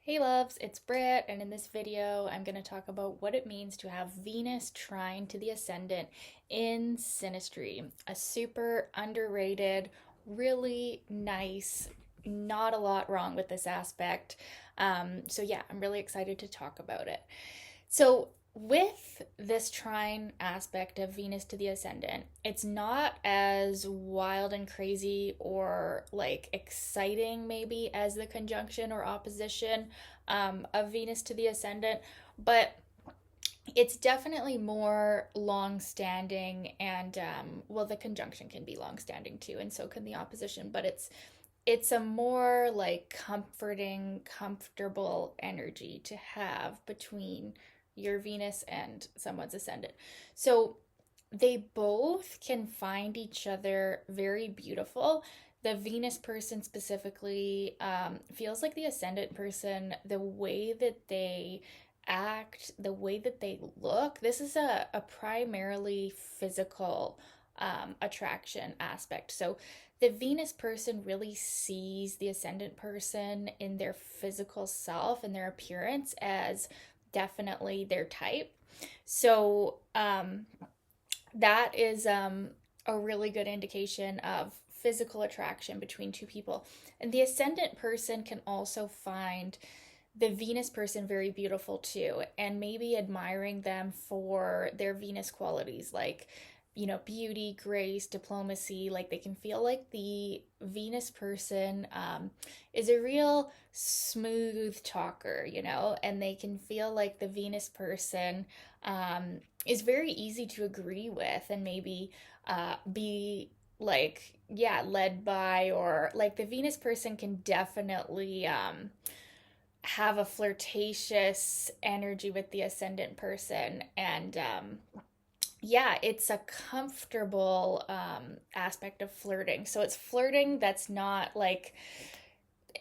Hey loves, it's Britt, and in this video, I'm going to talk about what it means to have Venus trine to the Ascendant in Synastry. A super underrated, really nice, not a lot wrong with this aspect. So, yeah, I'm really excited to talk about it. So, with this trine aspect of Venus to the Ascendant, it's not as wild and crazy or like exciting, maybe, as the conjunction or opposition of Venus to the Ascendant, but it's definitely more long standing and well, the conjunction can be long standing too, and so can the opposition, but it's a more like comforting, comfortable energy to have between your Venus and someone's ascendant. So they both can find each other very beautiful. The Venus person specifically feels like the ascendant person, the way that they act, the way that they look. This is a primarily physical attraction aspect. So the Venus person really sees the ascendant person in their physical self and their appearance as definitely their type. So that is a really good indication of physical attraction between two people. And the ascendant person can also find the Venus person very beautiful too, and maybe admiring them for their Venus qualities like, beauty, grace, diplomacy. Like they can feel like the Venus person is a real smooth talker, and they can feel like the Venus person is very easy to agree with and maybe be like, yeah, led by, or like the Venus person can definitely have a flirtatious energy with the ascendant person. And yeah, it's a comfortable aspect of flirting. So it's flirting that's not like,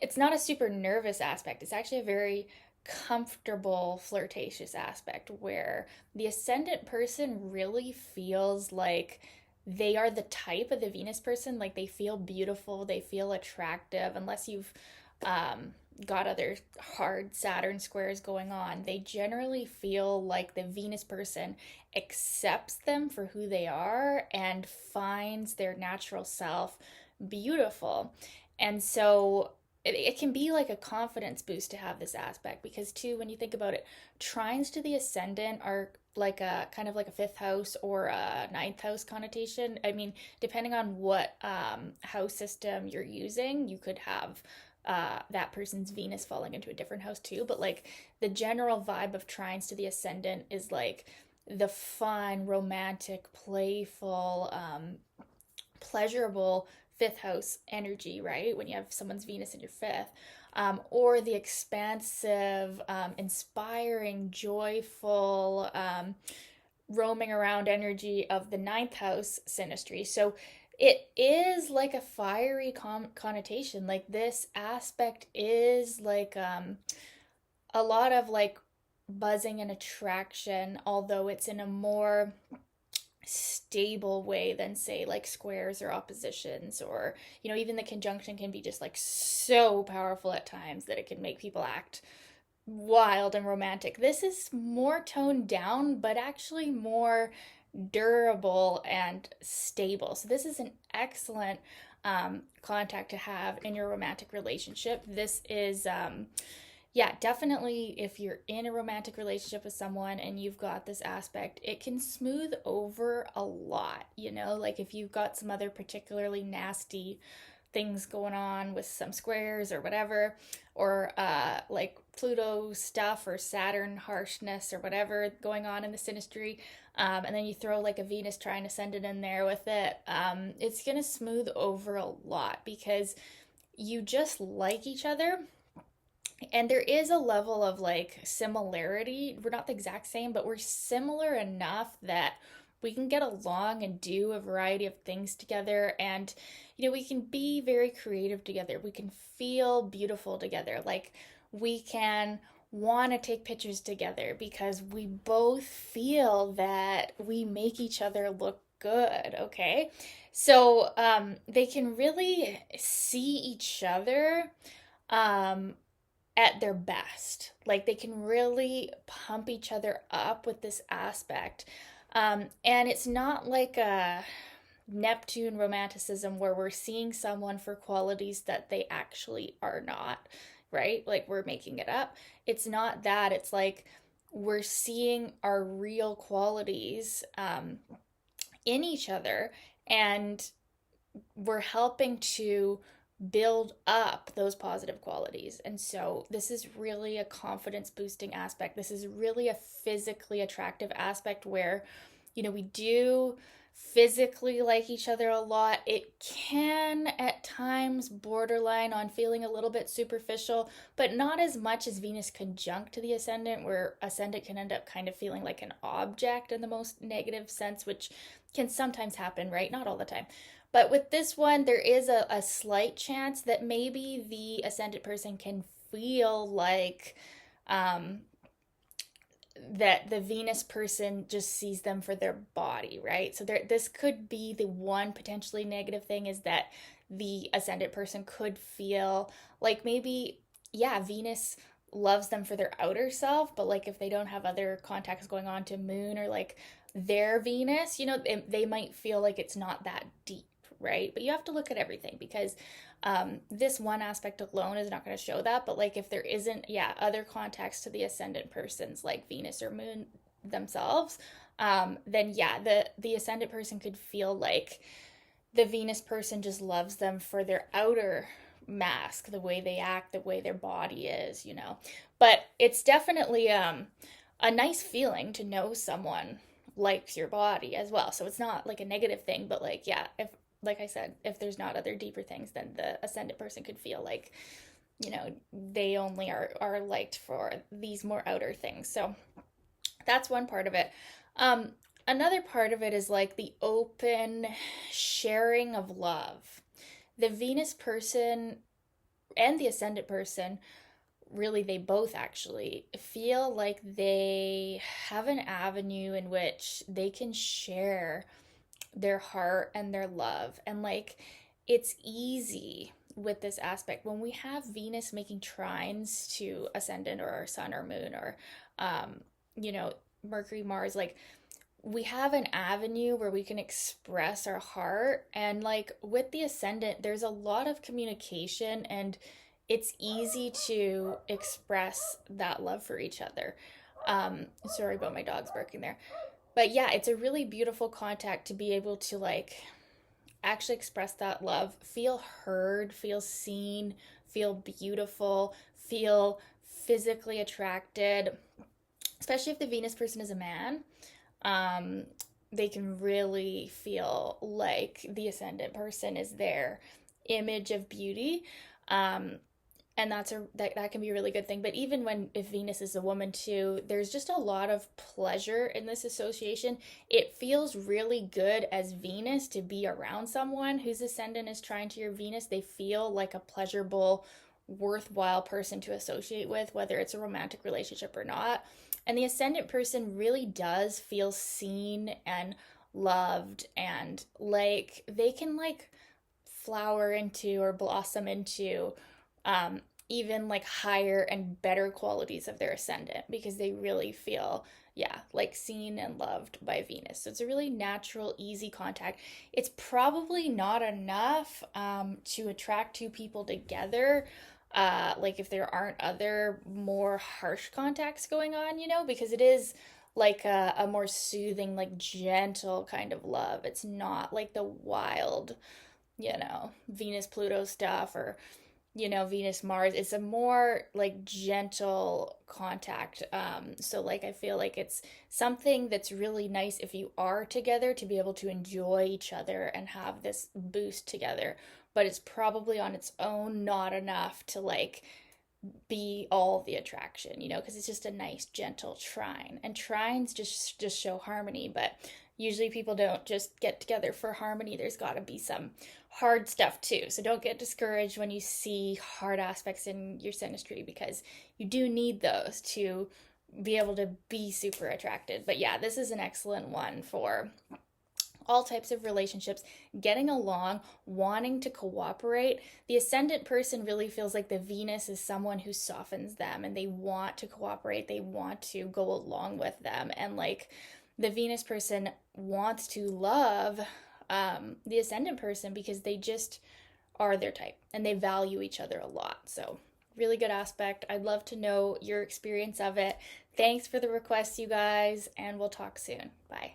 it's not a super nervous aspect. It's actually a very comfortable, flirtatious aspect where the ascendant person really feels like they are the type of the Venus person. Like they feel beautiful, they feel attractive, unless you've um, got other hard Saturn squares going on. They generally feel like the Venus person accepts them for who they are and finds their natural self beautiful. And so it can be like a confidence boost to have this aspect because, too, when you think about it, trines to the ascendant are like a kind of like a fifth house or a ninth house connotation. I mean, depending on what house system you're using, you could have that person's Venus falling into a different house too. But like the general vibe of trines to the ascendant is like the fun, romantic, playful, pleasurable fifth house energy, right? When you have someone's Venus in your fifth. Or the expansive, inspiring, joyful, roaming around energy of the ninth house synastry. So it is like a fiery connotation. Like this aspect is like a lot of like buzzing and attraction, although it's in a more stable way than say like squares or oppositions, or even the conjunction can be just like so powerful at times that it can make people act wild and romantic. This is more toned down but actually more durable and stable. So this is an excellent contact to have in your romantic relationship. This is yeah, definitely if you're in a romantic relationship with someone and you've got this aspect, it can smooth over a lot, like if you've got some other particularly nasty things going on with some squares or whatever, or like Pluto stuff or Saturn harshness or whatever going on in the synastry, and then you throw like a Venus trine ascendant in there with it, it's gonna smooth over a lot because you just like each other, and there is a level of like similarity. We're not the exact same, but we're similar enough that we can get along and do a variety of things together. And, we can be very creative together. We can feel beautiful together. Like we can want to take pictures together because we both feel that we make each other look good. Okay. So they can really see each other um, at their best. Like they can really pump each other up with this aspect. And it's not like a Neptune romanticism where we're seeing someone for qualities that they actually are not, right? Like we're making it up. It's not that. It's like we're seeing our real qualities in each other, and we're helping to build up those positive qualities. And so this is really a confidence boosting aspect. This is really a physically attractive aspect where, we do physically like each other a lot. It can at times borderline on feeling a little bit superficial, but not as much as Venus conjunct to the ascendant, where ascendant can end up kind of feeling like an object in the most negative sense, which can sometimes happen, right? Not all the time. But with this one, there is a slight chance that maybe the ascendant person can feel like um, that the Venus person just sees them for their body, right? So this could be the one potentially negative thing, is that the ascendant person could feel like maybe, yeah, Venus loves them for their outer self, but like if they don't have other contacts going on to Moon or like their Venus, they might feel like it's not that deep, right? But you have to look at everything, because this one aspect alone is not going to show that. But like if there isn't, yeah, other contacts to the ascendant persons like Venus or Moon themselves, then yeah, the ascendant person could feel like the Venus person just loves them for their outer mask, the way they act, the way their body is. But it's definitely a nice feeling to know someone likes your body as well. So it's not like a negative thing, but like, yeah, if, like I said, if there's not other deeper things, then the ascendant person could feel like, they only are liked for these more outer things. So that's one part of it. Another part of it is like the open sharing of love. The Venus person and the ascendant person, really, they both actually feel like they have an avenue in which they can share their heart and their love. And like it's easy with this aspect when we have Venus making trines to ascendant or our sun or moon or you know Mercury, Mars, like we have an avenue where we can express our heart. And like with the ascendant, there's a lot of communication, and it's easy to express that love for each other. Sorry about my dogs barking there. But yeah, it's a really beautiful contact to be able to like actually express that love, feel heard, feel seen, feel beautiful, feel physically attracted, especially if the Venus person is a man. um, they can really feel like the ascendant person is their image of beauty. Um, and that can be a really good thing. But even when if Venus is a woman too, there's just a lot of pleasure in this association. It feels really good as Venus to be around someone whose ascendant is trying to your Venus. They feel like a pleasurable, worthwhile person to associate with, whether it's a romantic relationship or not. And the ascendant person really does feel seen and loved, and like they can like flower into or blossom into even like higher and better qualities of their ascendant, because they really feel, yeah, like seen and loved by Venus. So it's a really natural, easy contact. It's probably not enough to attract two people together. Like if there aren't other more harsh contacts going on, because it is like a more soothing, like gentle kind of love. It's not like the wild, Venus Pluto stuff, or Venus Mars. It's a more like gentle contact. So like I feel like it's something that's really nice if you are together to be able to enjoy each other and have this boost together. But it's probably on its own not enough to like be all the attraction, because it's just a nice gentle trine. And trines just show harmony, but usually people don't just get together for harmony. There's got to be some hard stuff too. So don't get discouraged when you see hard aspects in your synastry, because you do need those to be able to be super attracted. But yeah, this is an excellent one for all types of relationships, getting along, wanting to cooperate. The Ascendant person really feels like the Venus is someone who softens them and they want to cooperate, they want to go along with them. And like the Venus person wants to love the Ascendant person because they just are their type and they value each other a lot. So, really good aspect. I'd love to know your experience of it. Thanks for the requests, you guys, and we'll talk soon. Bye.